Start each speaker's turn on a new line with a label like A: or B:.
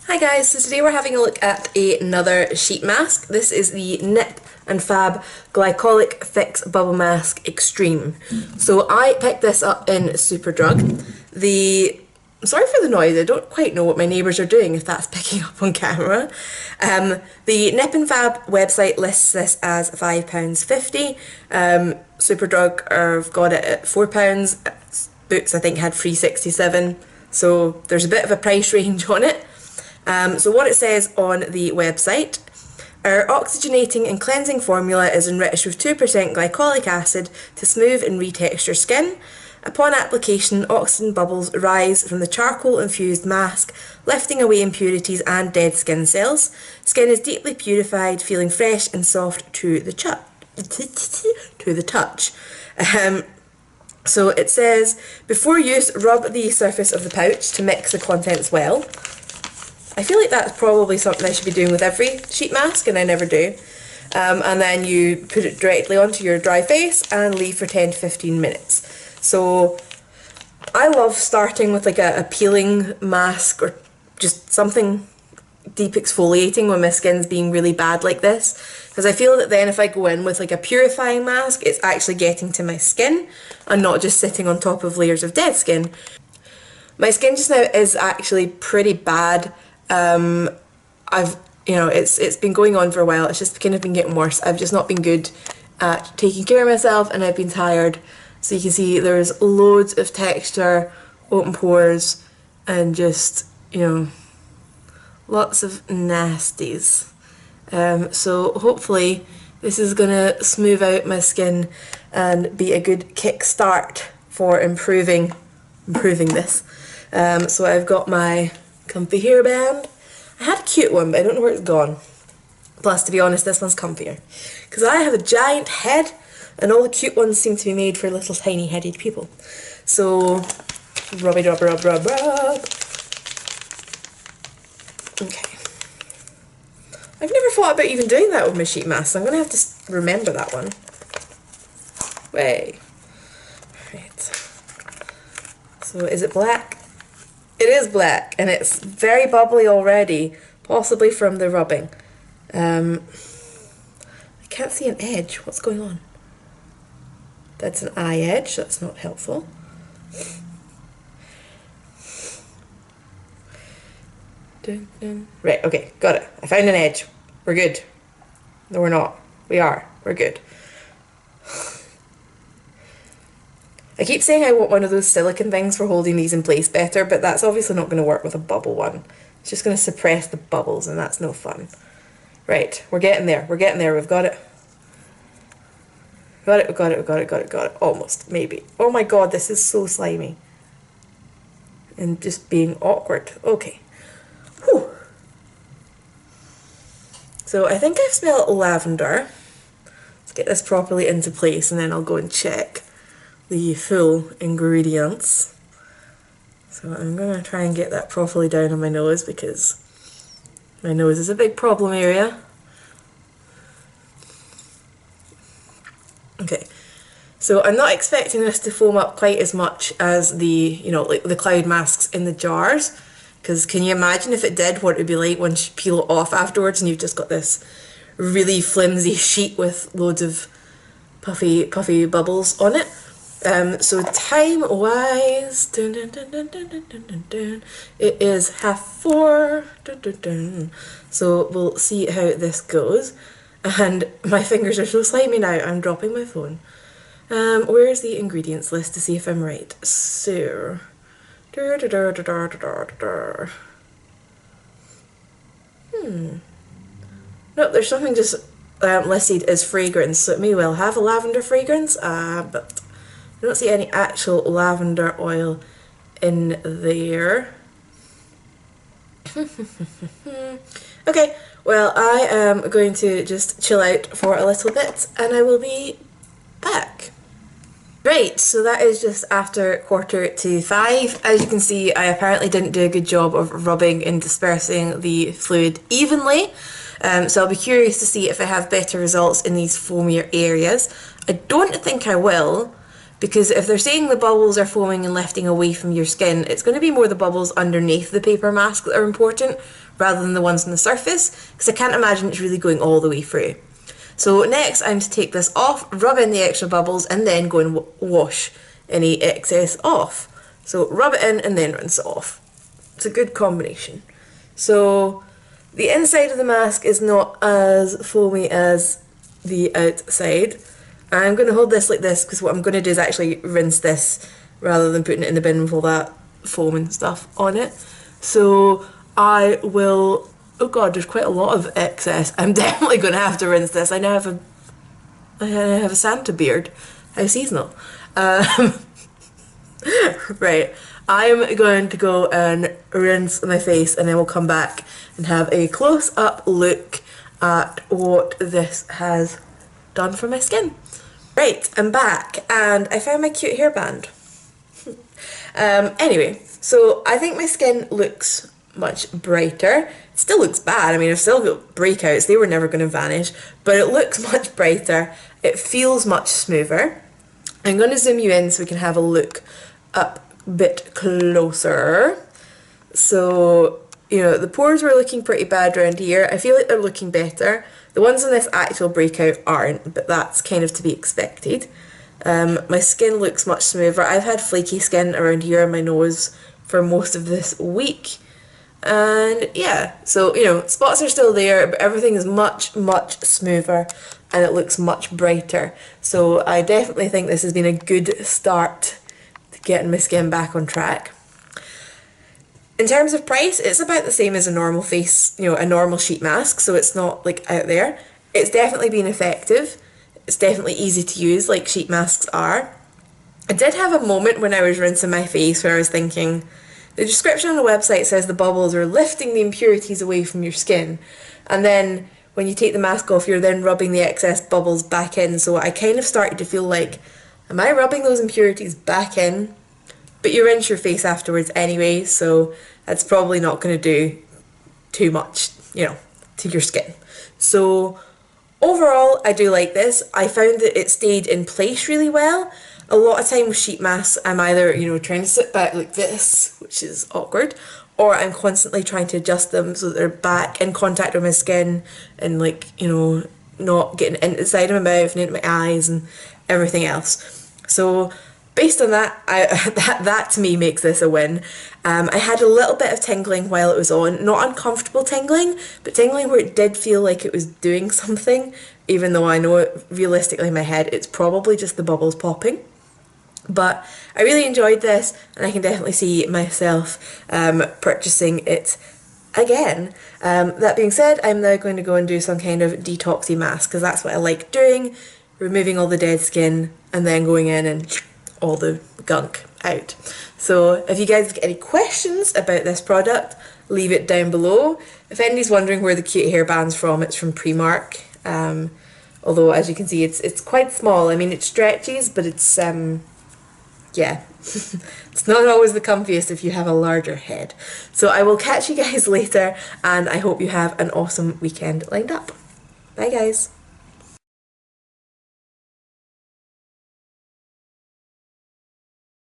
A: Hi guys, so today we're having a look at another sheet mask. This is the Nip and Fab Glycolic Fix Bubble Mask Extreme. So I picked this up in Superdrug. Sorry for the noise, I don't quite know what my neighbours are doing if that's picking up on camera. The Nip and Fab website lists this as £5.50. Superdrug have got it at £4. Boots I think had £3.67, so there's a bit of a price range on it. So what it says on the website: our oxygenating and cleansing formula is enriched with 2% glycolic acid to smooth and retexture skin. Upon application, oxygen bubbles rise from the charcoal-infused mask, lifting away impurities and dead skin cells. Skin is deeply purified, feeling fresh and soft to the touch. So it says, before use, rub the surface of the pouch to mix the contents well. I feel like that's probably something I should be doing with every sheet mask, and I never do. And then you put it directly onto your dry face and leave for 10 to 15 minutes. So I love starting with like a peeling mask or just something deep exfoliating when my skin's being really bad like this, because I feel that then if I go in with like a purifying mask, it's actually getting to my skin and not just sitting on top of layers of dead skin. My skin just now is actually pretty bad. It's been going on for a while. It's just kind of been getting worse. I've just not been good at taking care of myself, and I've been tired. So you can see there's loads of texture, open pores, and just, lots of nasties. So hopefully this is gonna smooth out my skin and be a good kickstart for improving this. So I've got my comfy hairband. I had a cute one, but I don't know where it's gone. Plus, to be honest, this one's comfier, because I have a giant head, and all the cute ones seem to be made for little tiny headed people. So, rub. Okay. I've never thought about even doing that with my sheet mask, so I'm going to have to remember that one. Way. Right. So, is it black? It is black, and it's very bubbly already, possibly from the rubbing. I can't see an edge. What's going on? That's an eye edge, that's not helpful. Dun, dun. Right, okay, got it. I found an edge. We're good. No, we're not. We are. We're good. I keep saying I want one of those silicone things for holding these in place better, but that's obviously not going to work with a bubble one. It's just going to suppress the bubbles, and that's no fun. Right, we're getting there. We're getting there. We've got it. Got it. Almost, maybe. Oh my god, this is so slimy. And just being awkward. Okay. Whew. So I think I've smelled lavender. Let's get this properly into place, and then I'll go and check the full ingredients. So I'm going to try and get that properly down on my nose, because my nose is a big problem area. Okay, so I'm not expecting this to foam up quite as much as the, like the cloud masks in the jars, because can you imagine if it did, what it would be like once you peel it off afterwards and you've just got this really flimsy sheet with loads of puffy bubbles on it. So time-wise, it is 4:30. So we'll see how this goes. And my fingers are so slimy now, I'm dropping my phone. Where's the ingredients list to see if I'm right? So, no, there's something just listed as fragrance, so it may well have a lavender fragrance, but I don't see any actual lavender oil in there. Okay, well, I am going to just chill out for a little bit, and I will be back. Right, so that is just after 4:45. As you can see, I apparently didn't do a good job of rubbing and dispersing the fluid evenly. So I'll be curious to see if I have better results in these foamier areas. I don't think I will, because if they're saying the bubbles are foaming and lifting away from your skin, it's going to be more the bubbles underneath the paper mask that are important rather than the ones on the surface, because I can't imagine it's really going all the way through. So next I'm to take this off, rub in the extra bubbles, and then go and wash any excess off. So rub it in and then rinse it off. It's a good combination. So the inside of the mask is not as foamy as the outside. I'm going to hold this like this because what I'm going to do is actually rinse this rather than putting it in the bin with all that foam and stuff on it. So I will, oh god, there's quite a lot of excess. I'm definitely going to have to rinse this. I now have a Santa beard. How seasonal. Right, I'm going to go and rinse my face and then we'll come back and have a close-up look at what this has done for my skin. Right, I'm back and I found my cute hairband. Anyway, so I think my skin looks much brighter. It still looks bad. I mean, I've still got breakouts. They were never going to vanish, but it looks much brighter. It feels much smoother. I'm going to zoom you in so we can have a look up a bit closer. So, you know, the pores were looking pretty bad around here. I feel like they're looking better. The ones on this actual breakout aren't, but that's kind of to be expected. My skin looks much smoother. I've had flaky skin around here on my nose for most of this week. And yeah, so, you know, spots are still there, but everything is much, much smoother and it looks much brighter. So I definitely think this has been a good start to getting my skin back on track. In terms of price, it's about the same as a normal face, you know, a normal sheet mask, so it's not like out there. It's definitely been effective. It's definitely easy to use like sheet masks are. I did have a moment when I was rinsing my face where I was thinking, the description on the website says the bubbles are lifting the impurities away from your skin, and then when you take the mask off you're then rubbing the excess bubbles back in, so I kind of started to feel like, am I rubbing those impurities back in? But you rinse your face afterwards anyway, so that's probably not going to do too much, you know, to your skin. So overall, I do like this. I found that it stayed in place really well. A lot of time with sheet masks, I'm either, you know, trying to sit back like this, which is awkward, or I'm constantly trying to adjust them so that they're back in contact with my skin and, like, you know, not getting into the side of my mouth and into my eyes and everything else. So based on that, that to me makes this a win. I had a little bit of tingling while it was on, not uncomfortable tingling, but tingling where it did feel like it was doing something, even though I know it realistically in my head it's probably just the bubbles popping. But I really enjoyed this and I can definitely see myself purchasing it again. That being said, I'm now going to go and do some kind of detoxy mask because that's what I like doing, removing all the dead skin and then going in and all the gunk out. So if you guys get any questions about this product, leave it down below. If anybody's wondering where the cute hairband's from, it's from Primark. Although as you can see it's quite small. I mean it stretches, but it's yeah, it's not always the comfiest if you have a larger head. So I will catch you guys later and I hope you have an awesome weekend lined up. Bye guys.